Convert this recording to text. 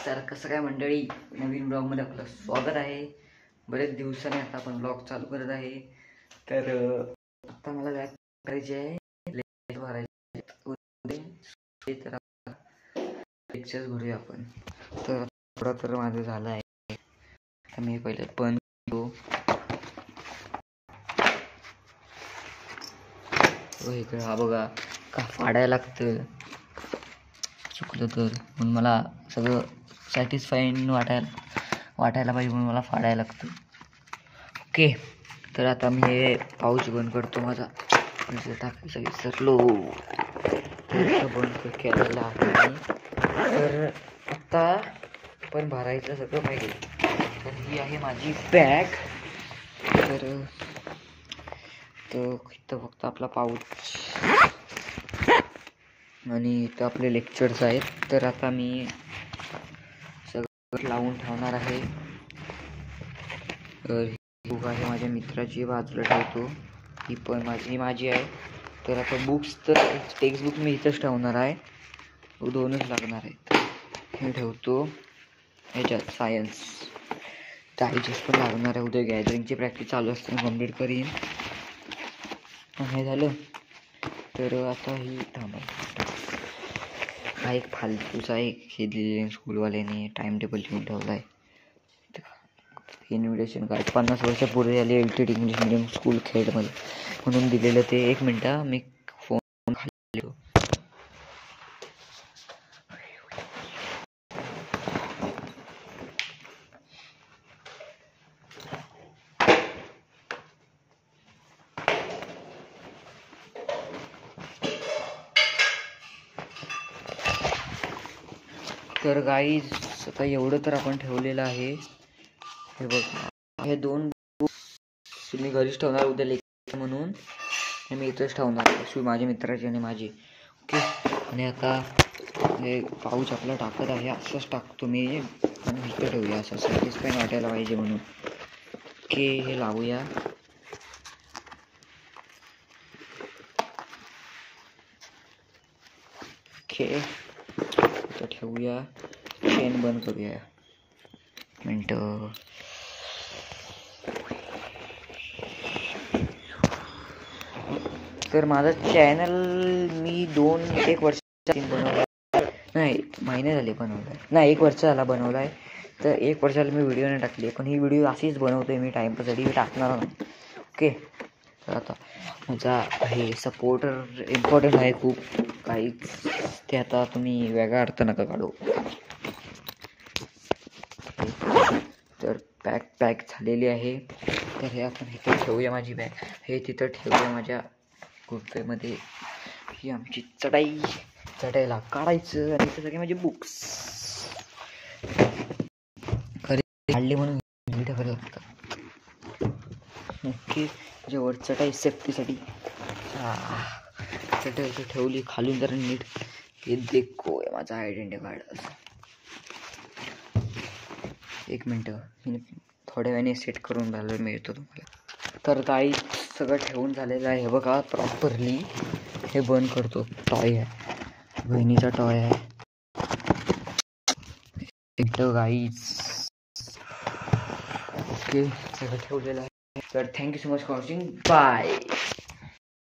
तर कसं काय मंडळी, नवीन ब्लॉगमध्ये आपलं स्वागत आहे. बरेच दिवसाने आता आपण ब्लॉग चालू करत आहे. तर आता मला बॅग करायची आहे, तर लेक्चर्स भरूया आपण. तर थोडा तर माझं झालं आहे. तर मी पहिले पण इकडं हा बघा का फाडायला लागतं, चुकलं तर म्हणून मला सगळं सॅटिस्फाईन वाटायला पाहिजे म्हणून मला फाडायला लागतं. ओके, तर आता मी हे पाऊच बंद करतो. माझा टाकायचं विसरलो, बंद केलेला आहे मी. तर आता पण भरायचं सगळं पाहिजे. तर ही आहे माझी बॅग. तर इथं फक्त आपला पाऊच आणि इथं आपले लेक्चर्स आहेत. तर आता मी सगळं लावून ठेवणार आहे. ही बुक आहे माझ्या मित्राची, बाजूला ठेवतो. ही पण माझी आहे. तर आता बुक्स तर टेक्स्टबुक मी इथंच ठेवणार आहे, दोनच लागणार आहेत. हे ठेवतो ह्याच्यात, सायन्स डायजेस्ट पण लागणार आहे. उद्या गॅदरिंगची प्रॅक्टिस चालू असते, कम्प्लीट करीन. हे झालं तर आता ही थांबा, हा एक फालतूचा एक हे दिलेले स्कूलवाल्याने टाइम टेबल लिहून ठेवला आहे. इन्व्हिटेशन कार्ड 50 वर्षापूर्वी आले LTD इंग्लिश मिडियम स्कूल खेडमध्ये म्हणून दिलेलं ते. 1 मिनटं मी फोन खाली. तर गाईज आता एवढं तर आपण ठेवलेलं आहे. हे बघ, हे 2 बुक्स मी घरीच ठेवणार उद्या लेक्चर म्हणून. हे मी इथंच ठेवणार, माझ्या मित्राची आणि माझी. ओके, आणि आता हे पाऊच आपला टाकत आहे, असंच टाकतो मी आणि इथं ठेवूया, असं सॅटिस्फाईन वाटायला पाहिजे म्हणून. ओके, हे लावूया. ओके, इथं ठेवूया. चेन बंद करूया. मिनटं. तर माझं चॅनल मी 1 वर्ष बनवला नाही, महिने झाले बनवला आहे. नाही, 1 वर्ष झाला बनवला आहे. तर 1 वर्षाला मी व्हिडिओ नाही टाकली, पण ही व्हिडिओ अशीच बनवतोय मी टाईमपाससाठी, टाकणार नाही. ओके, तर आता माझा हे सपोर्टर इम्पॉर्टंट आहे खूप काही, ते आता तुम्ही वेगळा अर्थ नका काढू. तर पॅक झालेली आहे. तर हे आपण इथं ठेवूया, माझी बॅग हे तिथं ठेवूया माझ्या गुफेमध्ये. ही आमची चढायला काढायचं आणि इथं सगळे माझे बुक्स खरे काढले म्हणून ठेवायला लागतं. ओके, जेवढ चढाई सेफ्टीसाठी चढाई ठेवली खालून जरा नीट. हे देखो माझा आयडेंटिटी कार्ड. 1 मिनटं, मी थोड्या वेळाने सेट करून झालं मिळतो तुम्हाला. तर काही सगळं ठेवून झालेलं आहे. हे बघा प्रॉपरली. हे बंद करतो. टॉय आहे, बहिणीचा टॉय आहे. गाईज ओके, सगळं ठेवलेलं आहे. तर thank you so much for watching. Bye.